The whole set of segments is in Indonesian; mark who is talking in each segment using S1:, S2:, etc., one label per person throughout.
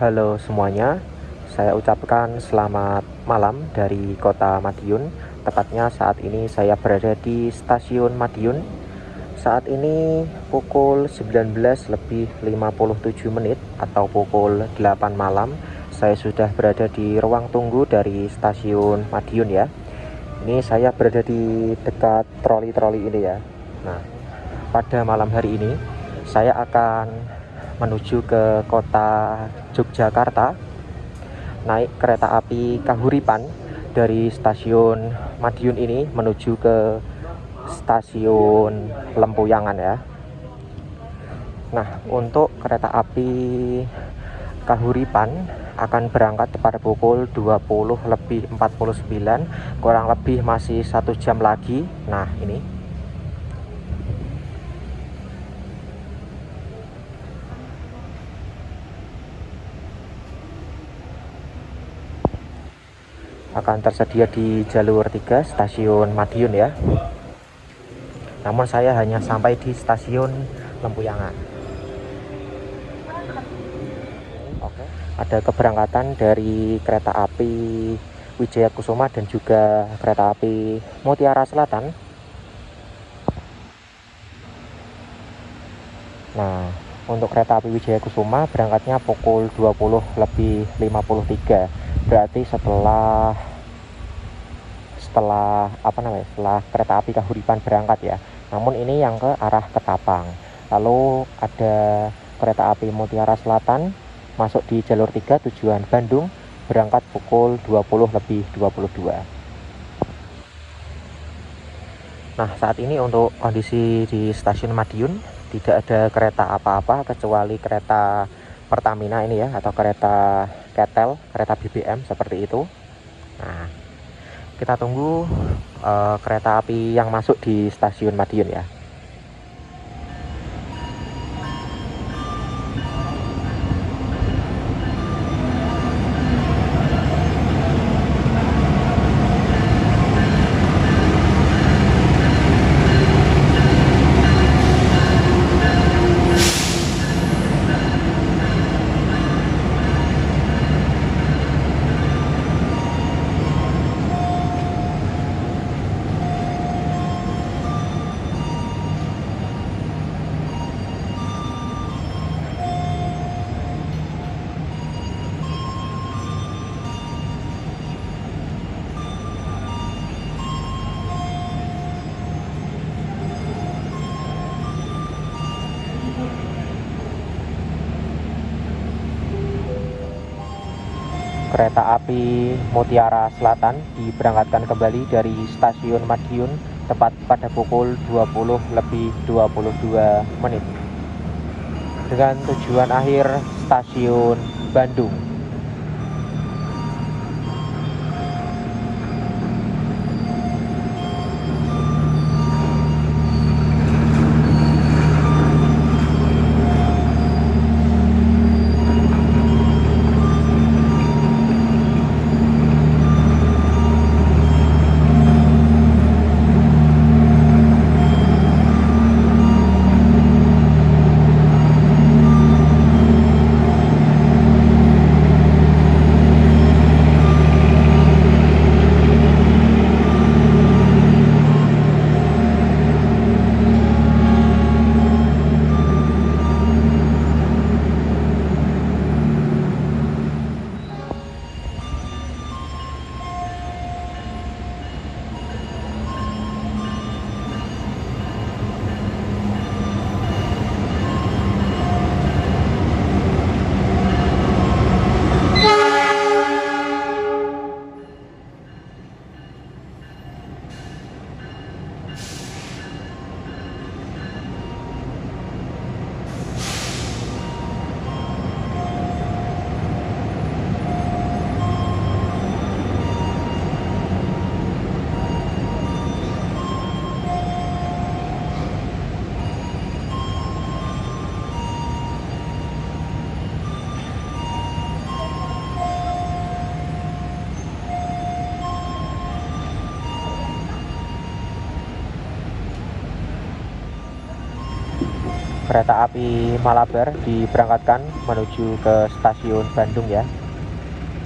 S1: Halo semuanya, saya ucapkan selamat malam dari kota Madiun. Tepatnya saat ini saya berada di stasiun Madiun. Saat ini pukul 19:57 atau pukul 8 malam. Saya sudah berada di ruang tunggu dari stasiun Madiun ya. Ini saya berada di dekat troli-troli ini ya. Nah, pada malam hari ini saya akan menuju ke kota Yogyakarta, naik kereta api Kahuripan dari stasiun Madiun ini menuju ke stasiun Lempuyangan ya. Nah, untuk kereta api Kahuripan akan berangkat pada pukul 20:49, kurang lebih masih 1 jam lagi. Nah, ini akan tersedia di jalur 3 stasiun Madiun ya. Namun saya hanya sampai di stasiun Lempuyangan. Oke. Ada keberangkatan dari kereta api Wijaya Kusuma dan juga kereta api Mutiara Selatan. Nah, untuk kereta api Wijaya Kusuma berangkatnya pukul 20:53. Berarti setelah kereta api Kahuripan berangkat ya. Namun ini yang ke arah Ketapang. Lalu ada kereta api Mutiara Selatan masuk di jalur 3 tujuan Bandung, berangkat pukul 20:22. Nah, saat ini untuk kondisi di stasiun Madiun tidak ada kereta apa-apa kecuali kereta Pertamina ini ya, atau kereta Ketel, kereta BBM seperti itu. Nah, kita tunggu kereta api yang masuk di stasiun Madiun ya. Kereta api Mutiara Selatan diberangkatkan kembali dari stasiun Madiun tepat pada pukul 20:22 dengan tujuan akhir stasiun Bandung. kereta api Malabar diberangkatkan menuju ke stasiun Bandung ya.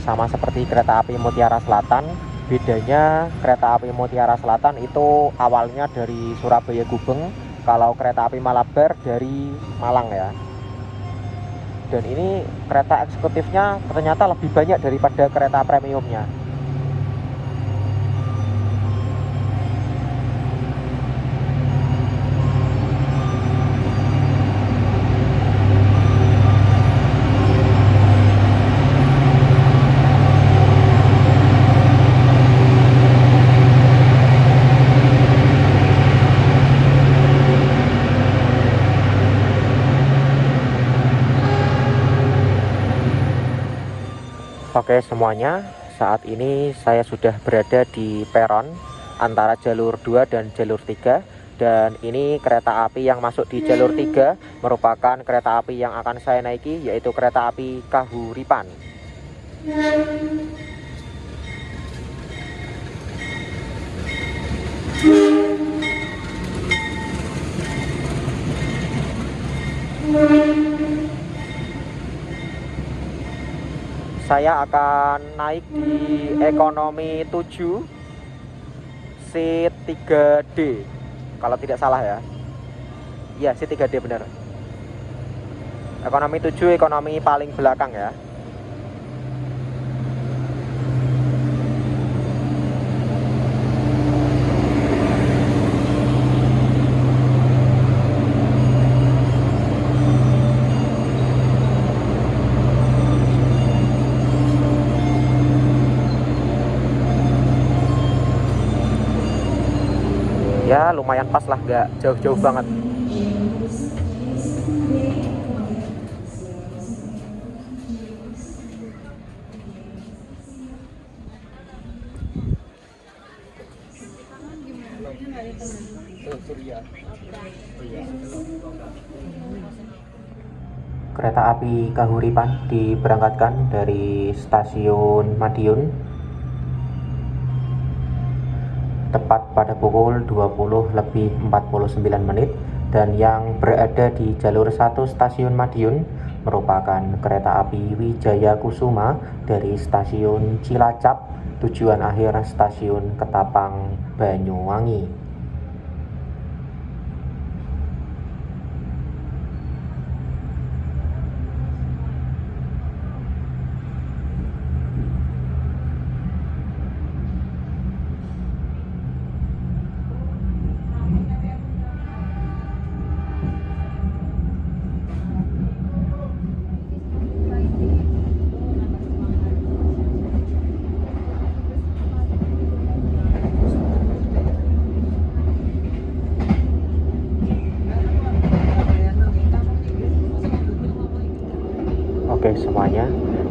S1: Sama seperti kereta api Mutiara Selatan, bedanya kereta api Mutiara Selatan itu awalnya dari Surabaya Gubeng, kalau kereta api Malabar dari Malang ya. Dan ini kereta eksekutifnya ternyata lebih banyak daripada kereta premiumnya. Oke semuanya, saat ini saya sudah berada di peron antara jalur 2 dan jalur 3. Dan ini kereta api yang masuk di jalur 3 merupakan kereta api yang akan saya naiki, yaitu kereta api Kahuripan. Saya akan naik di ekonomi 7 C3D kalau tidak salah ya. Iya, C3D benar. Ekonomi 7, ekonomi paling belakang ya. Ya lumayan pas lah, nggak jauh-jauh banget. Kereta api Kahuripan diberangkatkan dari stasiun Madiun tepat pada pukul 20:49 dan yang berada di jalur 1 stasiun Madiun merupakan kereta api Wijaya Kusuma dari stasiun Cilacap, tujuan akhir stasiun Ketapang, Banyuwangi. Oke semuanya,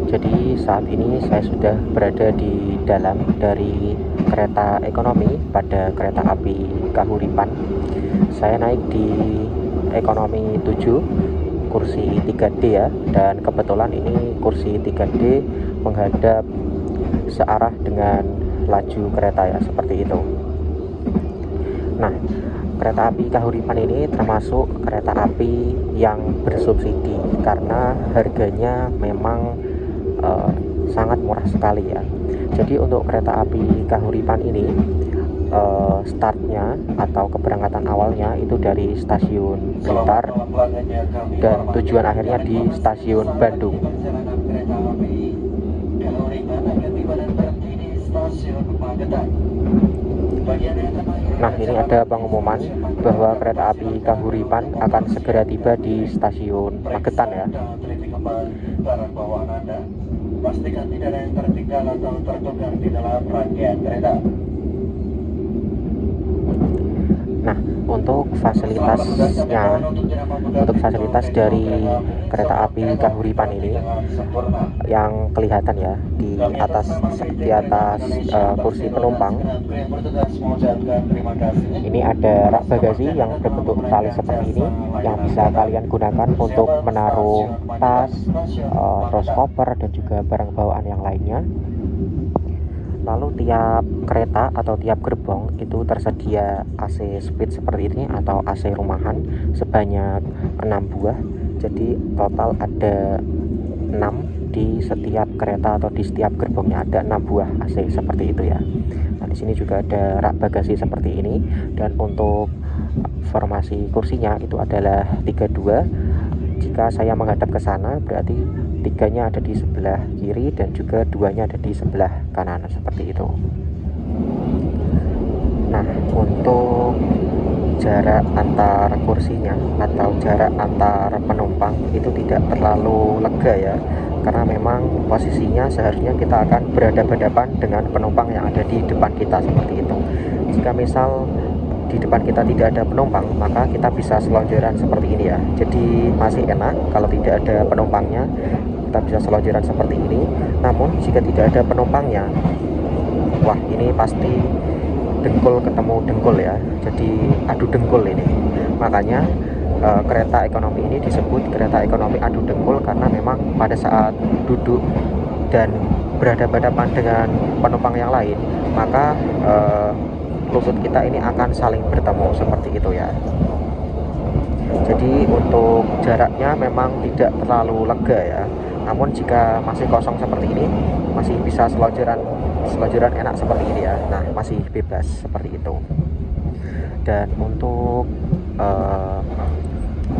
S1: jadi saat ini saya sudah berada di dalam dari kereta ekonomi pada kereta api Kahuripan. Saya naik di ekonomi 7 kursi 3D ya, dan kebetulan ini kursi 3D menghadap searah dengan laju kereta ya, seperti itu. Nah, kereta api Kahuripan ini termasuk kereta api yang bersubsidi karena harganya memang sangat murah sekali ya. Jadi untuk kereta api Kahuripan ini startnya atau keberangkatan awalnya itu dari stasiun Blitar dan tujuan akhirnya di stasiun Bandung. Nah, ini ada pengumuman bahwa kereta api Kahuripan akan segera tiba di stasiun Magetan ya. Pastikan tidak ada yang tertinggal atau tertukar di dalam rangkaian kereta. Nah, untuk fasilitasnya, untuk fasilitas dari kereta api Kahuripan ini yang kelihatan ya di atas kursi penumpang ini ada rak bagasi yang berbentuk tali seperti ini yang bisa kalian gunakan untuk menaruh tas, terus koper dan juga barang bawaan yang lainnya. Lalu tiap kereta atau tiap gerbong itu tersedia AC speed seperti ini atau AC rumahan sebanyak 6 buah. Jadi total ada 6 di setiap kereta atau di setiap gerbongnya, ada 6 buah AC seperti itu ya. Nah, di sini juga ada rak bagasi seperti ini, dan untuk formasi kursinya itu adalah 32. Jika saya menghadap ke sana berarti 3-nya ada di sebelah kiri dan juga 2-nya ada di sebelah kanan seperti itu. Nah, untuk jarak antar kursinya atau jarak antar penumpang itu tidak terlalu lega ya, karena memang posisinya seharusnya kita akan berhadapan-hadapan dengan penumpang yang ada di depan kita seperti itu. Jika misal di depan kita tidak ada penumpang, maka kita bisa selonjoran seperti ini ya. Jadi masih enak kalau tidak ada penumpangnya, kita bisa selonjoran seperti ini. Namun jika tidak ada penumpangnya, wah ini pasti dengkul ketemu dengkul ya, jadi adu dengkul ini. Makanya kereta ekonomi ini disebut kereta ekonomi adu dengkul, karena memang pada saat duduk dan berhadapan-hadapan dengan penumpang yang lain, maka lutut kita ini akan saling bertemu seperti itu ya. Jadi untuk jaraknya memang tidak terlalu lega ya, namun jika masih kosong seperti ini masih bisa selonjoran enak seperti ini ya. Nah, masih bebas seperti itu. Dan untuk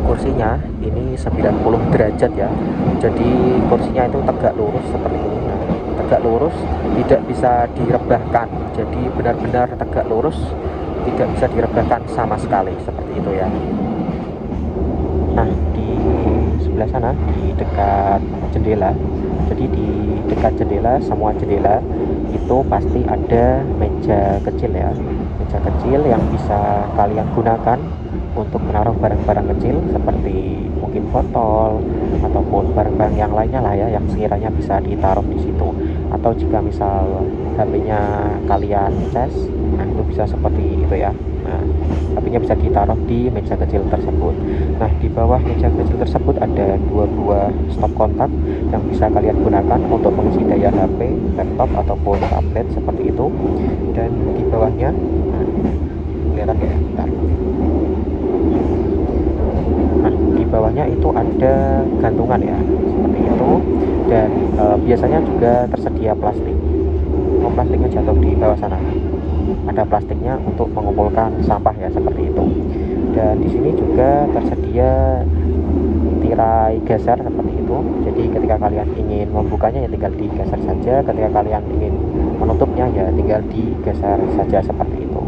S1: kursinya ini 90 derajat ya, jadi kursinya itu tegak lurus seperti ini. Nah, tegak lurus, tidak bisa direbahkan, jadi benar-benar tegak lurus, tidak bisa direbahkan sama sekali seperti itu ya. Nah, di sebelah sana di dekat jendela, jadi di dekat jendela, semua jendela itu pasti ada meja kecil ya, meja kecil yang bisa kalian gunakan untuk menaruh barang-barang kecil seperti mungkin botol ataupun barang-barang yang lainnya lah ya, yang sekiranya bisa ditaruh di situ. Atau jika misal HP-nya kalian cas, nah itu bisa seperti itu ya. Nah, HP-nya bisa ditaruh di meja kecil tersebut. Nah, di bawah meja kecil tersebut ada 2 buah stop kontak yang bisa kalian gunakan untuk mengisi daya HP, laptop ataupun tablet seperti itu. Dan di bawahnya, nah, kelihatan ya, bentar. Nah, di bawahnya itu ada gantungan ya, seperti itu. Dan biasanya juga tersedia plastik. Oh, plastiknya jatuh di bawah sana. Ada plastiknya untuk mengumpulkan sampah ya, seperti itu. Dan di sini juga tersedia tirai geser seperti itu. Jadi ketika kalian ingin membukanya ya tinggal digeser saja, ketika kalian ingin menutupnya ya tinggal digeser saja seperti itu.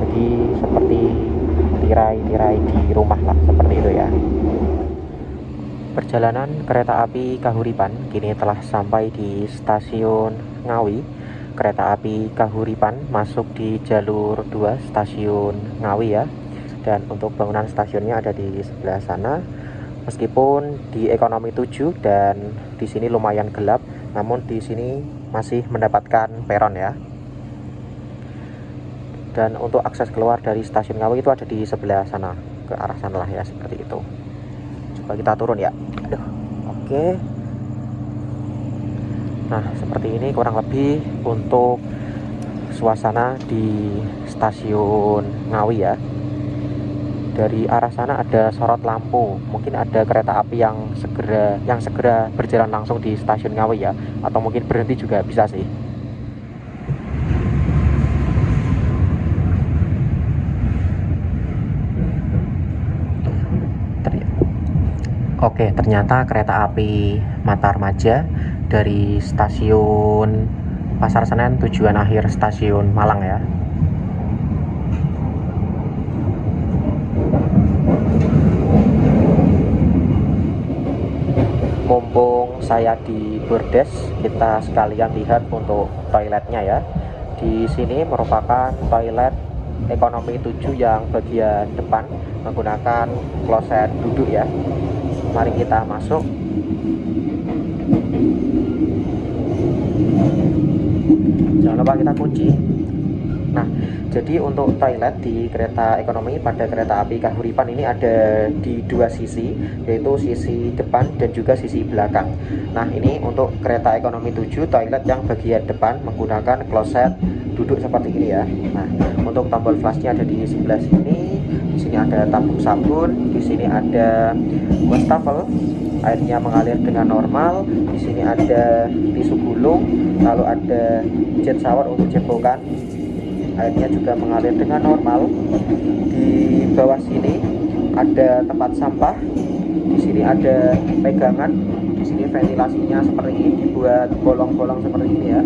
S1: Jadi seperti tirai-tirai di rumah lah, seperti itu ya. Perjalanan kereta api Kahuripan kini telah sampai di stasiun Ngawi. Kereta api Kahuripan masuk di jalur 2 stasiun Ngawi ya. Dan untuk bangunan stasiunnya ada di sebelah sana. Meskipun di ekonomi 7 dan di sini lumayan gelap, namun di sini masih mendapatkan peron ya. Dan untuk akses keluar dari stasiun Ngawi itu ada di sebelah sana, ke arah sana lah ya, seperti itu. Coba kita turun ya. Aduh, oke. Nah, seperti ini kurang lebih untuk suasana di stasiun Ngawi ya. Dari arah sana ada sorot lampu, mungkin ada kereta api yang segera berjalan langsung di stasiun Ngawi ya, atau mungkin berhenti juga bisa sih. Oke, ternyata kereta api Matarmaja dari stasiun Pasar Senen tujuan akhir stasiun Malang ya. Mumpung saya di bordes, kita sekalian lihat untuk toiletnya ya. Di sini merupakan toilet ekonomi 7 yang bagian depan menggunakan kloset duduk ya. Mari kita masuk. Jangan lupa kita kunci. Nah, jadi untuk toilet di kereta ekonomi pada kereta api Kahuripan ini ada di dua sisi, yaitu sisi depan dan juga sisi belakang. Nah, ini untuk kereta ekonomi 7 toilet yang bagian depan menggunakan kloset duduk seperti ini ya. Nah, untuk tombol flashnya ada di sebelah sini. Di sini ada tabung sabun, di sini ada wastafel, airnya mengalir dengan normal. Di sini ada tisu gulung, lalu ada jet shower untuk cebokan, airnya juga mengalir dengan normal. Di bawah sini ada tempat sampah, di sini ada pegangan, di sini ventilasinya seperti ini, dibuat bolong-bolong seperti ini ya.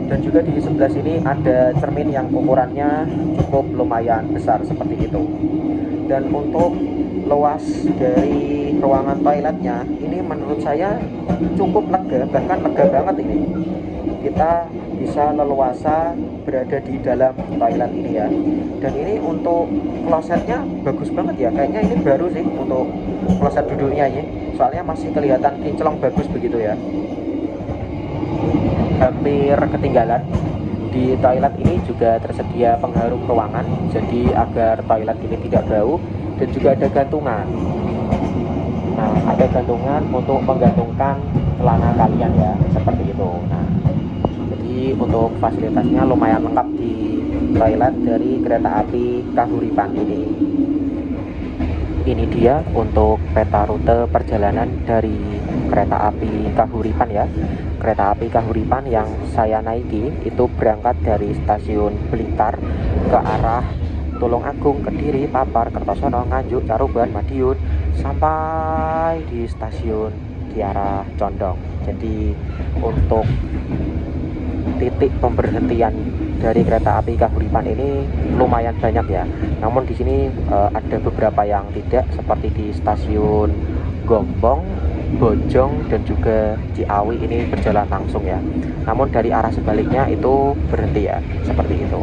S1: Dan juga di sebelah sini ada cermin yang ukurannya cukup lumayan besar seperti itu. Dan untuk luas dari ruangan toiletnya ini menurut saya cukup lega, bahkan lega banget ini. Kita bisa leluasa berada di dalam toilet ini ya. Dan ini untuk klosetnya bagus banget ya, kayaknya ini baru sih untuk kloset duduknya ini, soalnya masih kelihatan kinclong bagus begitu ya. Hampir ketinggalan, di toilet ini juga tersedia pengharum ruangan, jadi agar toilet ini tidak bau, dan juga ada gantungan. Nah, ada gantungan untuk menggantungkan celana kalian ya, seperti itu. Nah, jadi untuk fasilitasnya lumayan lengkap di toilet dari kereta api Kahuripan ini. Ini dia untuk peta rute perjalanan dari kereta api Kahuripan ya. Kereta api Kahuripan yang saya naiki itu berangkat dari stasiun Blitar ke arah Tulungagung, Kediri, Papar, Kertosono, Nganjuk, Caruban, Madiun, sampai di stasiun Kiara Condong. Jadi untuk titik pemberhentian dari kereta api Kahuripan ini lumayan banyak ya. Namun di sini ada beberapa yang tidak, seperti di stasiun Gombong, Bojong, dan juga Ciawi ini berjalan langsung ya. Namun dari arah sebaliknya itu berhenti ya, seperti itu.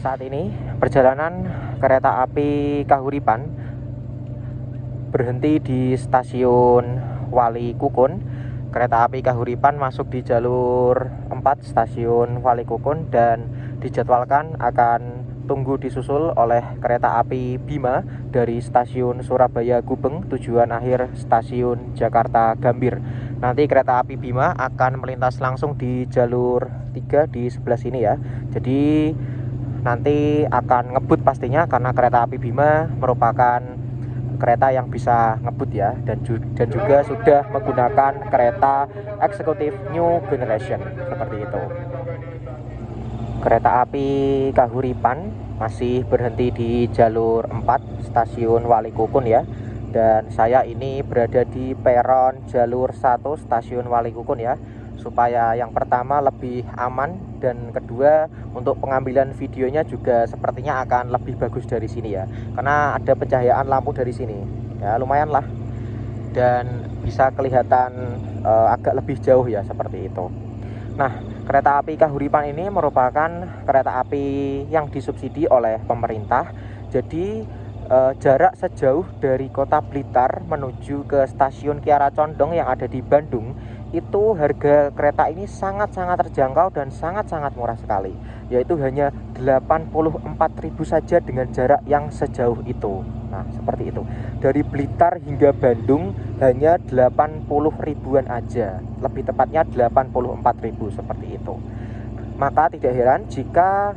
S1: Saat ini perjalanan kereta api Kahuripan berhenti di stasiun Wali Kukun. Kereta api Kahuripan masuk di jalur 4 stasiun Wali Kukun dan dijadwalkan akan tunggu disusul oleh kereta api Bima dari stasiun Surabaya Gubeng, tujuan akhir stasiun Jakarta Gambir. Nanti kereta api Bima akan melintas langsung di jalur 3 di sebelah sini ya. Jadi nanti akan ngebut pastinya, karena kereta api Bima merupakan kereta yang bisa ngebut ya, dan juga sudah menggunakan kereta eksekutif New Generation seperti itu. Kereta api Kahuripan masih berhenti di jalur 4 stasiun Wali Kukun ya. Dan saya ini berada di peron jalur 1 stasiun Wali Kukun ya, supaya yang pertama lebih aman, dan kedua untuk pengambilan videonya juga sepertinya akan lebih bagus dari sini ya, karena ada pencahayaan lampu dari sini ya, lumayan lah, dan bisa kelihatan agak lebih jauh ya, seperti itu. Nah, kereta api Kahuripan ini merupakan kereta api yang disubsidi oleh pemerintah. Jadi jarak sejauh dari kota Blitar menuju ke stasiun Kiara Condong yang ada di Bandung, itu harga kereta ini sangat-sangat terjangkau dan sangat-sangat murah sekali, yaitu hanya 84.000 saja dengan jarak yang sejauh itu. Nah, seperti itu. Dari Blitar hingga Bandung hanya 80 ribuan aja, lebih tepatnya 84.000 seperti itu. Maka tidak heran jika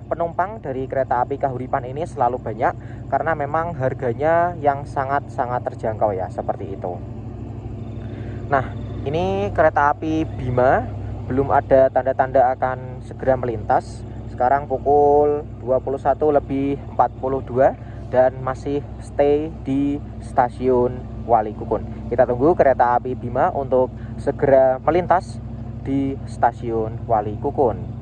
S1: penumpang dari kereta api Kahuripan ini selalu banyak, karena memang harganya yang sangat-sangat terjangkau ya, seperti itu. Nah, ini kereta api Bima belum ada tanda-tanda akan segera melintas. Sekarang pukul 21:42 dan masih stay di stasiun Wali Kukun. Kita tunggu kereta api Bima untuk segera melintas di stasiun Wali Kukun.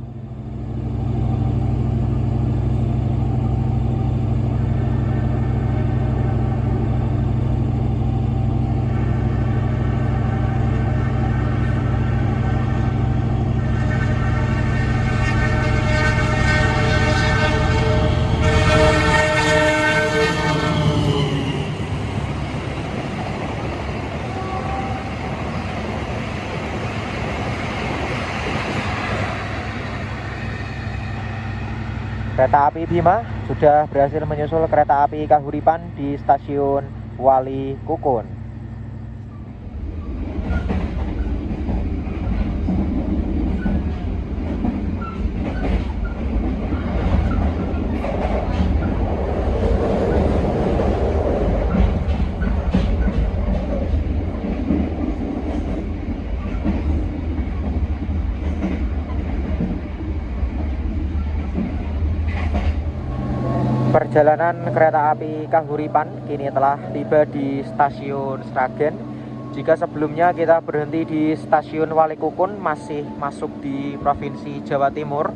S1: Kereta api Bima sudah berhasil menyusul kereta api Kahuripan di stasiun Wali Kukun. Perjalanan kereta api Kahuripan kini telah tiba di stasiun Sragen. Jika sebelumnya kita berhenti di stasiun Walikukun, masih masuk di Provinsi Jawa Timur.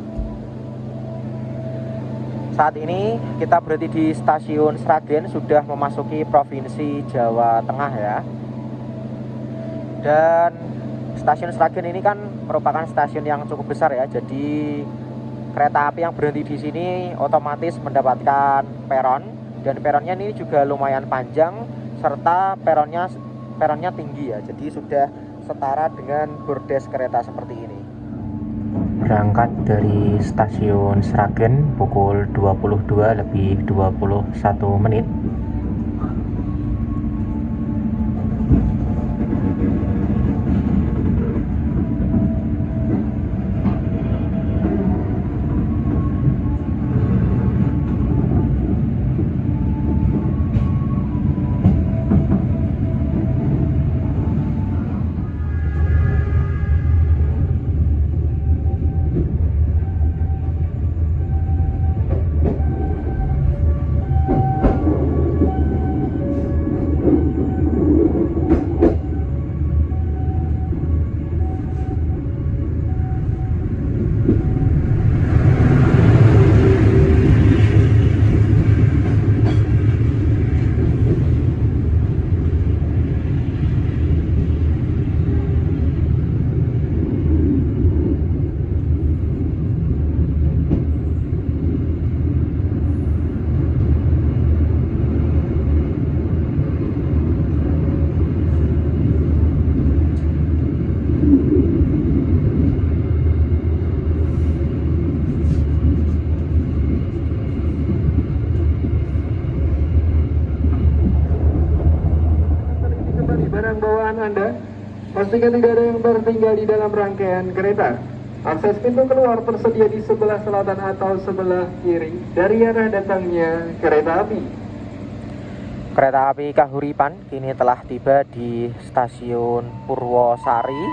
S1: Saat ini kita berhenti di stasiun Sragen, sudah memasuki Provinsi Jawa Tengah ya. Dan stasiun Sragen ini kan merupakan stasiun yang cukup besar ya. Jadi kereta api yang berhenti di sini otomatis mendapatkan peron, dan peronnya ini juga lumayan panjang serta peronnya tinggi ya. Jadi sudah setara dengan bordes kereta seperti ini. Berangkat dari stasiun Sragen pukul 22:21.
S2: Barang bawaan Anda, pastikan tidak ada yang tertinggal di dalam rangkaian kereta. Akses pintu keluar tersedia di sebelah selatan atau sebelah kiri dari arah datangnya kereta api.
S1: Kereta api Kahuripan kini telah tiba di stasiun Purwosari.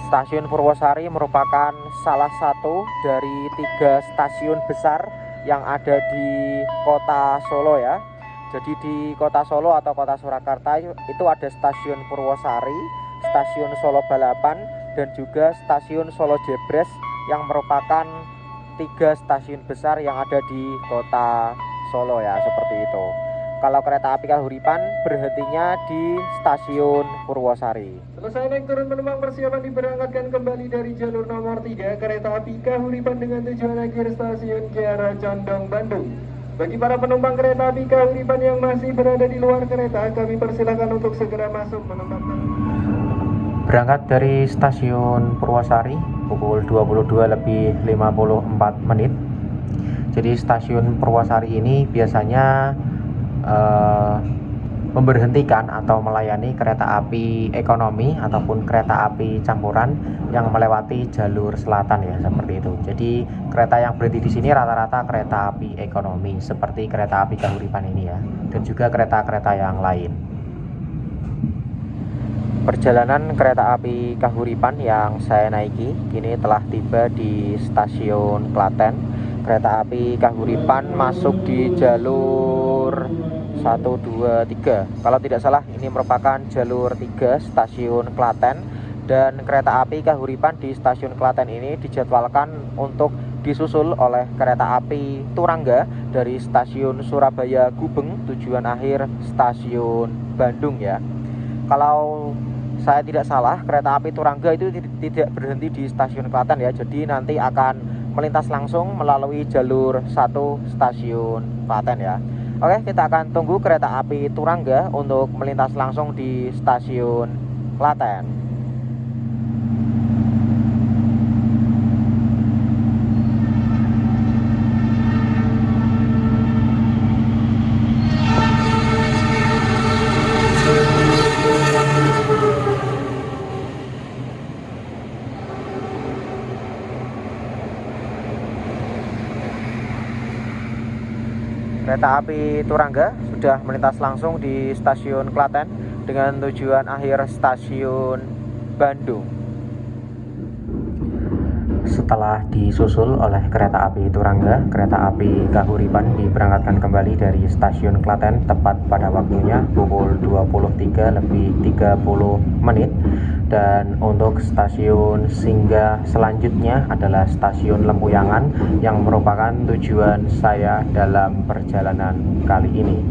S1: Stasiun Purwosari merupakan salah satu dari 3 stasiun besar yang ada di kota Solo ya. Jadi di kota Solo atau kota Surakarta itu ada stasiun Purwosari, stasiun Solo Balapan, dan juga stasiun Solo Jebres yang merupakan 3 stasiun besar yang ada di kota Solo ya, seperti itu. Kalau kereta api Kahuripan berhentinya di stasiun Purwosari.
S2: Selesai naik turun penumpang, persiapan diberangkatkan kembali dari jalur nomor 3 kereta api Kahuripan dengan tujuan akhir stasiun Kiara Condong, Bandung. Bagi para penumpang kereta api Kahuripan yang masih berada di luar kereta, kami persilakan untuk segera masuk menempatkan.
S1: Berangkat dari stasiun Purwosari pukul 22:54. Jadi stasiun Purwosari ini biasanya memberhentikan atau melayani kereta api ekonomi ataupun kereta api campuran yang melewati jalur selatan ya, seperti itu. Jadi kereta yang berhenti di sini rata-rata kereta api ekonomi seperti kereta api Kahuripan ini ya, dan juga kereta-kereta yang lain. Perjalanan kereta api Kahuripan yang saya naiki kini telah tiba di stasiun Klaten. Kereta api Kahuripan masuk di jalur 1, 2, 3. Kalau tidak salah ini merupakan jalur 3 stasiun Klaten, dan kereta api Kahuripan di stasiun Klaten ini dijadwalkan untuk disusul oleh kereta api Turangga dari stasiun Surabaya Gubeng tujuan akhir stasiun Bandung ya. Kalau saya tidak salah, kereta api Turangga itu tidak berhenti di stasiun Klaten ya. Jadi nanti akan melintas langsung melalui jalur 1 stasiun Klaten ya. Oke, kita akan tunggu kereta api Turangga untuk melintas langsung di stasiun Klaten. kereta api Turangga sudah melintas langsung di stasiun Klaten dengan tujuan akhir stasiun Bandung. Setelah disusul oleh kereta api Turangga, kereta api Kahuripan diberangkatkan kembali dari stasiun Klaten tepat pada waktunya pukul 23:30. Dan untuk stasiun singgah selanjutnya adalah stasiun Lempuyangan yang merupakan tujuan saya dalam perjalanan kali ini.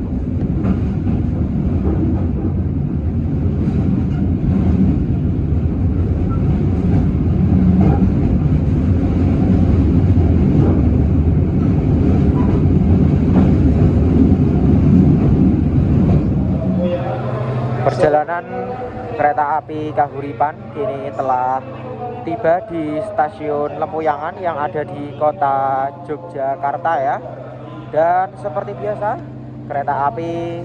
S1: Perjalanan kereta api Kahuripan kini telah tiba di stasiun Lempuyangan yang ada di kota Yogyakarta ya. Dan seperti biasa, kereta api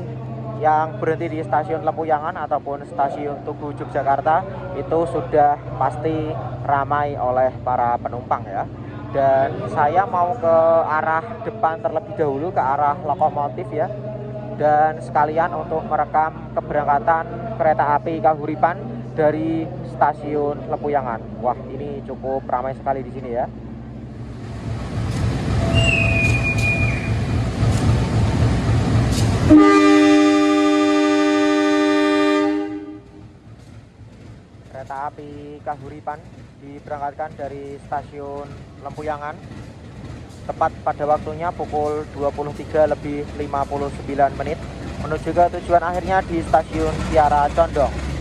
S1: yang berhenti di stasiun Lempuyangan ataupun stasiun Tugu Yogyakarta itu sudah pasti ramai oleh para penumpang ya. Dan saya mau ke arah depan terlebih dahulu, ke arah lokomotif ya. Dan sekalian untuk merekam keberangkatan kereta api Kahuripan dari stasiun Lempuyangan. Wah, ini cukup ramai sekali di sini ya. Kereta api Kahuripan diberangkatkan dari stasiun Lempuyangan tepat pada waktunya pukul 23:59 menuju ke tujuan akhirnya di stasiun Kiara Condong.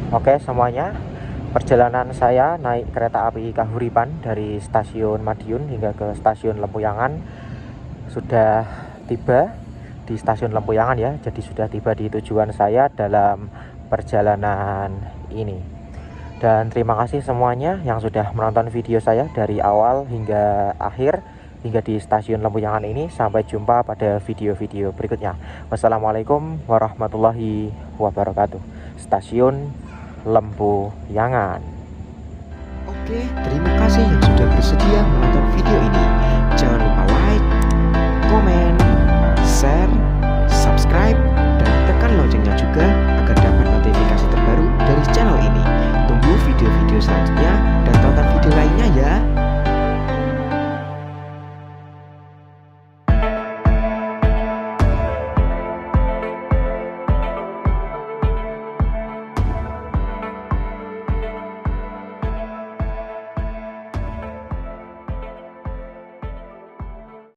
S1: Oke semuanya, perjalanan saya naik kereta api Kahuripan dari stasiun Madiun hingga ke stasiun Lempuyangan sudah tiba di stasiun Lempuyangan ya. Jadi sudah tiba di tujuan saya dalam perjalanan ini. Dan terima kasih semuanya yang sudah menonton video saya dari awal hingga akhir, hingga di stasiun Lempuyangan ini. Sampai jumpa pada video-video berikutnya. Wassalamualaikum warahmatullahi wabarakatuh. Stasiun Lempuyangan.
S3: Oke, terima kasih yang sudah bersedia menonton video ini.